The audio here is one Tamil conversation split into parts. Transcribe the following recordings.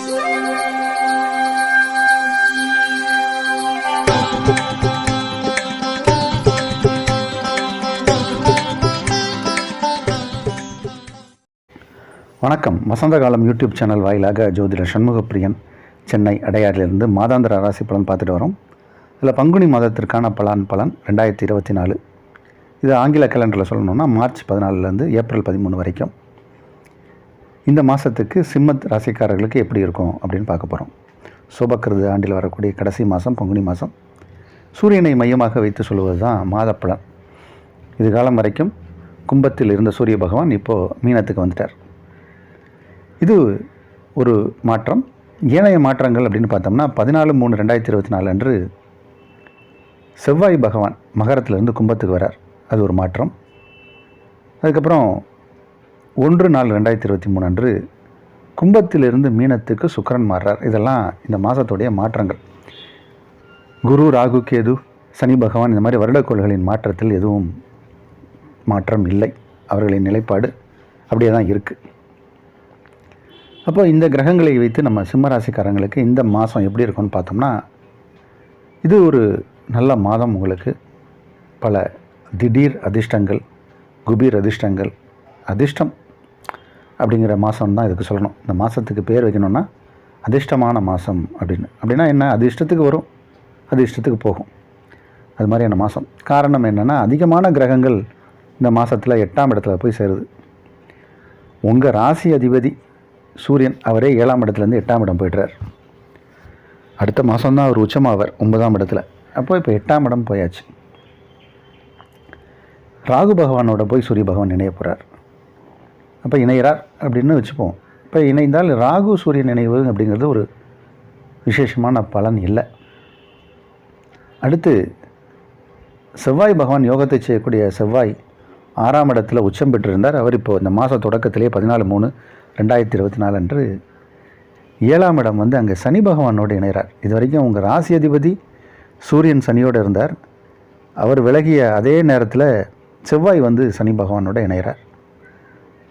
வணக்கம். வசந்த காலம் யூடியூப் சேனல் வாயிலாக ஜோதிடர் சண்முகப்பிரியன் சென்னை அடையாறிலிருந்து மாதாந்திர ராசி பலன் பார்த்துட்டு வரோம். இதில் பங்குனி மாதத்திற்கான பலன் 2024. இது ஆங்கில கேலண்டரில் சொல்லணும்னா மார்ச் 14லேருந்து ஏப்ரல் 13 வரைக்கும். இந்த மாதத்துக்கு சிம்மத் ராசிக்காரர்களுக்கு எப்படி இருக்கும் அப்படின்னு பார்க்க போகிறோம். சோபக்கிருது ஆண்டில் வரக்கூடிய கடைசி மாதம் பங்குனி மாதம். சூரியனை மையமாக வைத்து சொல்லுவது தான் மாத பலன். இது காலம் வரைக்கும் கும்பத்தில் இருந்த சூரிய பகவான் இப்போது மீனத்துக்கு வந்துட்டார். இது ஒரு மாற்றம். ஏனைய மாற்றங்கள் அப்படின்னு பார்த்தோம்னா 14/3/2024 அன்று செவ்வாய் பகவான் மகரத்திலிருந்து கும்பத்துக்கு வரார். அது ஒரு மாற்றம். அதுக்கப்புறம் 1/4/2023 அன்று கும்பத்திலிருந்து மீனத்துக்கு சுக்கிரன் மாறுறார். இதெல்லாம் இந்த மாதத்துடைய மாற்றங்கள். குரு, ராகு, கேது, சனி பகவான் இந்த மாதிரி வருடக்கோள்களின் மாற்றத்தில் எதுவும் மாற்றம் இல்லை. அவர்களின் நிலைப்பாடு அப்படியே தான் இருக்குது. அப்போ இந்த கிரகங்களை வைத்து நம்ம சிம்மராசிக்காரங்களுக்கு இந்த மாதம் எப்படி இருக்கும்னு பார்த்தோம்னா, இது ஒரு நல்ல மாதம். உங்களுக்கு பல திடீர் அதிர்ஷ்டங்கள், குபீர் அதிர்ஷ்டங்கள், அதிர்ஷ்டம் அப்படிங்கிற மாதம் தான் இதுக்கு சொல்லணும். இந்த மாதத்துக்கு பேர் வைக்கணும்னா அதிர்ஷ்டமான மாதம் அப்படின்னா என்ன? அது இஷ்டத்துக்கு வரும், அது இஷ்டத்துக்கு போகும். அது மாதிரியான மாதம். காரணம் என்னென்னா, அதிகமான கிரகங்கள் இந்த மாதத்தில் 8ஆம் இடத்துல போய் சேருது. உங்கள் ராசி அதிபதி சூரியன் அவரே 7ஆம் இடத்துலேருந்து 8ஆம் இடம் போய்ட்றார். அடுத்த மாதம்தான் அவர் உச்சமாவார் 9ஆம் இடத்துல. அப்போ இப்போ 8ஆம் இடம் போயாச்சு. ராகு பகவானோட போய் சூரிய பகவான் இணைய போகிறார். அப்போ இணைகிறார் அப்படின்னு வச்சுப்போம். இப்போ இணைந்தால் ராகு சூரியன் இணைவு அப்படிங்கிறது ஒரு விசேஷமான பலன் இல்லை. அடுத்து செவ்வாய் பகவான் யோகத்தை செய்யக்கூடிய செவ்வாய் 6ஆம் இடத்துல உச்சம் பெற்றிருந்தார். அவர் இப்போது இந்த மாத தொடக்கத்திலே 14/3/2024 அன்று 7ஆம் இடம் வந்து அங்கே சனி பகவானோடு இணைகிறார். இது வரைக்கும் உங்கள் ராசி அதிபதி சூரியன் சனியோடு இருந்தார். அவர் விலகிய அதே நேரத்தில் செவ்வாய் வந்து சனி பகவானோடு இணைகிறார்.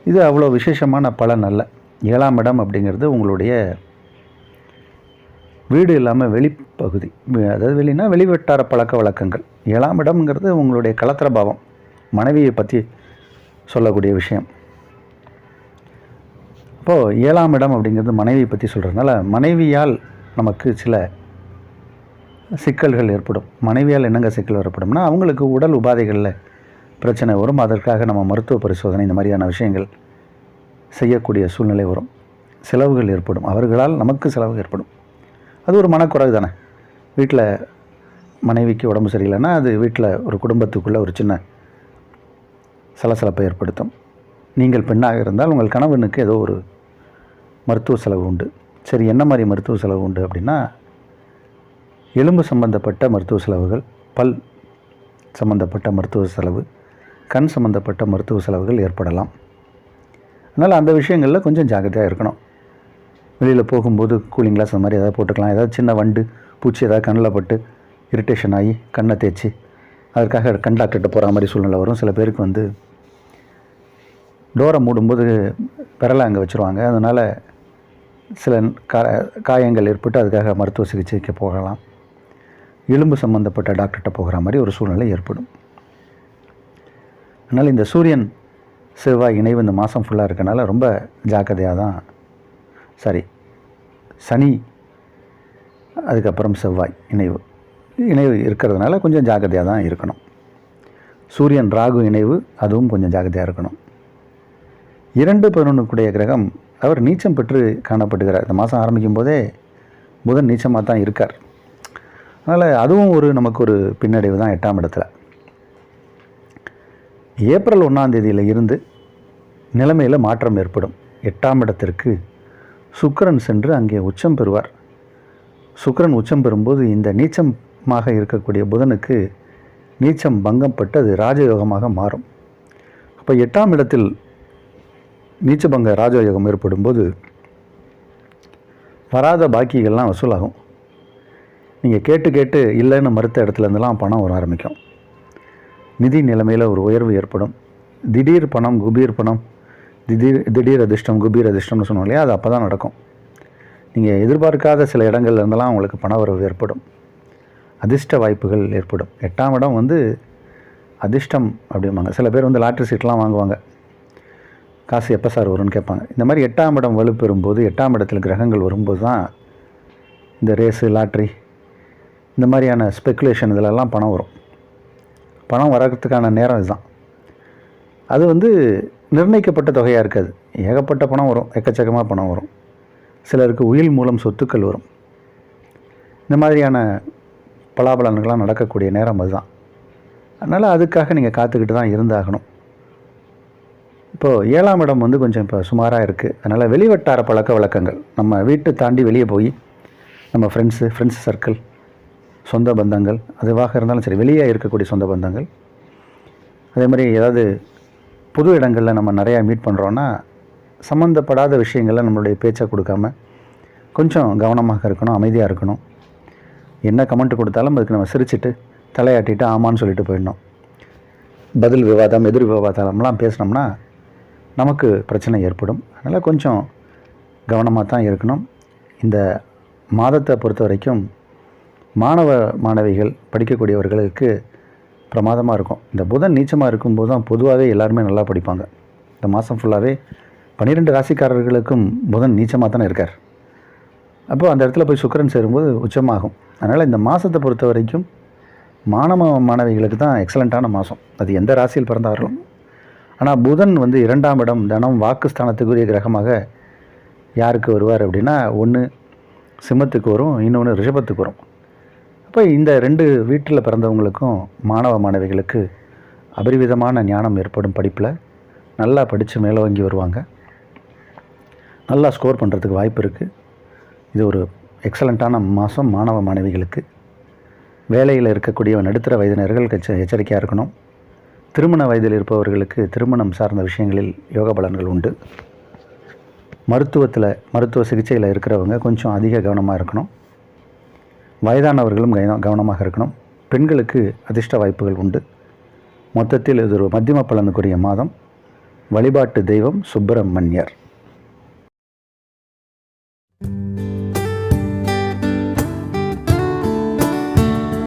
இது அவ்வளோ விசேஷமான பலன் அல்ல. 7ஆம் இடம் அப்படிங்கிறது உங்களுடைய வீடு இல்லாமல் வெளிப்பகுதி, அதாவது வெளினா வெளிவட்டார பழக்க வழக்கங்கள். 7ஆம் இடம்ங்கிறது உங்களுடைய கலத்திர பாவம், மனைவியை பற்றி சொல்லக்கூடிய விஷயம். இப்போது 7ஆம் இடம் அப்படிங்கிறது மனைவியை பற்றி சொல்கிறதுனால மனைவியால் நமக்கு சில சிக்கல்கள் ஏற்படும். மனைவியால் என்னங்க சிக்கல் ஏற்படும்னா, அவங்களுக்கு உடல் உபாதைகளில் பிரச்சனை வரும். அதற்காக நம்ம மருத்துவ பரிசோதனை இந்த மாதிரியான விஷயங்கள் செய்யக்கூடிய சூழ்நிலை வரும். செலவுகள் ஏற்படும். அவர்களால் நமக்கு செலவு ஏற்படும். அது ஒரு மனக்குறைவு தானே. வீட்டில் மனைவிக்கு உடம்பு சரியில்லைன்னா அது வீட்டில் ஒரு குடும்பத்துக்குள்ளே ஒரு சின்ன சலசலப்பை ஏற்படுத்தும். நீங்கள் பெண்ணாக இருந்தால் உங்கள் கணவனுக்கு ஏதோ ஒரு மருத்துவ செலவு உண்டு. சரி, என்ன மாதிரி மருத்துவ செலவு உண்டு அப்படின்னா, எலும்பு சம்பந்தப்பட்ட மருத்துவ செலவுகள், பல் சம்பந்தப்பட்ட மருத்துவ செலவு, கண் சம்பந்தப்பட்ட மருத்துவ செலவுகள் ஏற்படலாம். அதனால் அந்த விஷயங்களில் கொஞ்சம் ஜாக்கிரதையாக இருக்கணும். வெளியில் போகும்போது கூலிங் கிளாஸ் அந்த மாதிரி ஏதாவது போட்டுக்கலாம். ஏதாவது சின்ன வண்டு பூச்சி ஏதாவது கண்ணில் பட்டு இரிட்டேஷன் ஆகி கண்ணை தேய்ச்சி அதற்காக கண் டாக்டர்கிட்ட போகிற மாதிரி சூழ்நிலை வரும். சில பேருக்கு வந்து டோரை மூடும்போது விரலை அங்கே வச்சுருவாங்க. அதனால் சில காயங்கள் ஏற்பட்டு அதுக்காக மருத்துவ சிகிச்சைக்கு போகலாம். எலும்பு சம்பந்தப்பட்ட டாக்டர்கிட்ட போகிற மாதிரி ஒரு சூழ்நிலை ஏற்படும். அதனால் இந்த சூரியன் செவ்வாய் இணைவு இந்த மாதம் ஃபுல்லாக இருக்கனால ரொம்ப ஜாக்கிரதையாக தான், சனி அதுக்கப்புறம் செவ்வாய் இணைவு இருக்கிறதுனால கொஞ்சம் ஜாக்கிரதையாக தான் இருக்கணும். சூரியன் ராகு இணைவு, அதுவும் கொஞ்சம் ஜாக்கிரதையாக இருக்கணும். 2/11 கிரகம் அவர் நீச்சம் பெற்று காணப்படுகிறார். இந்த மாதம் ஆரம்பிக்கும் போதே புதன் நீச்சமாக தான் இருக்கார். அதனால் அதுவும் நமக்கு ஒரு பின்னடைவு தான் 8ஆம் இடத்துல. ஏப்ரல் 1ஆம் தேதியில் இருந்து நிலைமையில் மாற்றம் ஏற்படும். 8ஆம் இடத்திற்கு சுக்கிரன் சென்று அங்கே உச்சம் பெறுவார். சுக்கிரன் உச்சம் பெறும்போது இந்த நீச்சமாக இருக்கக்கூடிய புதனுக்கு நீச்சம் பங்கப்பட்டு அது ராஜயோகமாக மாறும். அப்போ 8ஆம் இடத்தில் நீச்சபங்க ராஜயோகம் ஏற்படும் போது வராத பாக்கிகள்லாம் வசூலாகும். நீங்கள் கேட்டு இல்லைன்னு மறுத்த இடத்துலேருந்துலாம் பணம் வர ஆரம்பிக்கும். நிதி நிலைமையில் ஒரு உயர்வு ஏற்படும். திடீர் பணம், குபீர் பணம், திடீர் அதிர்ஷ்டம், குபீர் அதிர்ஷ்டம்னு சொன்னோம் இல்லையா, அது அப்போ தான் நடக்கும். நீங்கள் எதிர்பார்க்காத சில இடங்கள்ல இருந்தெல்லாம் உங்களுக்கு பணவரவு ஏற்படும். அதிர்ஷ்ட வாய்ப்புகள் ஏற்படும். 8ஆம் இடம் வந்து அதிர்ஷ்டம் அப்படிம்பாங்க. சில பேர் வந்து லாட்ரி சீட்லாம் வாங்குவாங்க. காசு எப்போ சார் வரும்னு கேட்பாங்க. இந்த மாதிரி 8ஆம் இடம் வலுப்பெறும்போது, 8ஆம் இடத்துல கிரகங்கள் வரும்போது தான் இந்த ரேஸு, லாட்ரி, இந்த மாதிரியான ஸ்பெக்குலேஷன் இதிலெல்லாம் பணம் வரும். பணம் வர்றதுக்கான நேரம் இதுதான். அது வந்து நிர்ணயிக்கப்பட்ட தொகையாக இருக்காது. ஏகப்பட்ட பணம் வரும், எக்கச்சக்கமாக பணம் வரும். சிலருக்கு உயில் மூலம் சொத்துக்கள் வரும். இந்த மாதிரியான பலாபலன்கள்லாம் நடக்கக்கூடிய நேரம் அதுதான். அதனால் அதுக்காக நீங்கள் காத்துக்கிட்டு தான் இருந்தாகணும். இப்போது 7ஆம் இடம் வந்து கொஞ்சம் இப்போ சுமாராக இருக்குது. அதனால் வெளிவட்டார பழக்க வழக்கங்கள், நம்ம வீட்டை தாண்டி வெளியே போய் நம்ம ஃப்ரெண்ட்ஸ் சர்க்கிள், சொந்த பந்தங்கள், அதுவாக இருந்தாலும் சரி, வெளியே இருக்கக்கூடிய சொந்த பந்தங்கள், அதே மாதிரி ஏதாவது புது இடங்களில் நம்ம நிறையா மீட் பண்ணுறோன்னா சம்மந்தப்படாத விஷயங்களில் நம்மளுடைய பேச்சை கொடுக்காம கொஞ்சம் கவனமாக இருக்கணும், அமைதியாக இருக்கணும். என்ன கமெண்ட் கொடுத்தாலும் அதுக்கு நம்ம சிரிச்சிட்டு தலையாட்டிட்டு ஆமான்னு சொல்லிட்டு போயிடணும். பதில் விவாதம், எதிர் விவாதம்லாம் பேசினோம்னா நமக்கு பிரச்சனை ஏற்படும். அதனால் கொஞ்சம் கவனமாக தான் இருக்கணும். இந்த மாதத்தை பொறுத்த வரைக்கும் மாணவ மாணவிகள் படிக்கக்கூடியவர்களுக்கு பிரமாதமாக இருக்கும். இந்த புதன் நீச்சமாக இருக்கும்போது தான் பொதுவாகவே எல்லாருமே நல்லா படிப்பாங்க. இந்த மாதம் ஃபுல்லாகவே 12 ராசிக்காரர்களுக்கும் புதன் நீச்சமாக தானே இருக்கார். அப்போது அந்த இடத்துல போய் சுக்கிரன் சேரும்போது உச்சமாகும். அதனால் இந்த மாதத்தை பொறுத்த வரைக்கும் மாணவ மாணவிகளுக்கு தான் எக்ஸலண்ட்டான மாதம். அது எந்த ராசியில் பிறந்தாலும். ஆனால் புதன் வந்து 2ஆம் இடம் தனம் வாக்குஸ்தானத்துக்குரிய கிரகமாக யாருக்கு வருவார் அப்படின்னா, ஒன்று சிம்மத்துக்கு வரும், இன்னொன்று ரிஷபத்துக்கு வரும். அப்போ இந்த 2 வீட்டில் பிறந்தவங்களுக்கும் மாணவ மாணவிகளுக்கு அபரிவிதமான ஞானம் ஏற்படும். படிப்பில் நல்லா படித்து மேலே வாங்கி வருவாங்க. நல்லா ஸ்கோர் பண்ணுறதுக்கு வாய்ப்பு இருக்குது. இது ஒரு எக்ஸலண்ட்டான மாதம் மாணவ மாணவிகளுக்கு. வேலையில் இருக்கக்கூடிய நடுத்தர வயதினர்கள் எச்சரிக்கையாக இருக்கணும். திருமண வயதில் இருப்பவர்களுக்கு திருமணம் சார்ந்த விஷயங்களில் யோக பலன்கள் உண்டு. மருத்துவ சிகிச்சையில் இருக்கிறவங்க கொஞ்சம் அதிக கவனமாக இருக்கணும். வயதானவர்களும் கவனமாக இருக்கணும். பெண்களுக்கு அதிர்ஷ்ட வாய்ப்புகள் உண்டு. மொத்தத்தில் இது ஒரு மத்தியம பலனுக்குரிய மாதம். வழிபாட்டு தெய்வம் சுப்பிரமணியர்.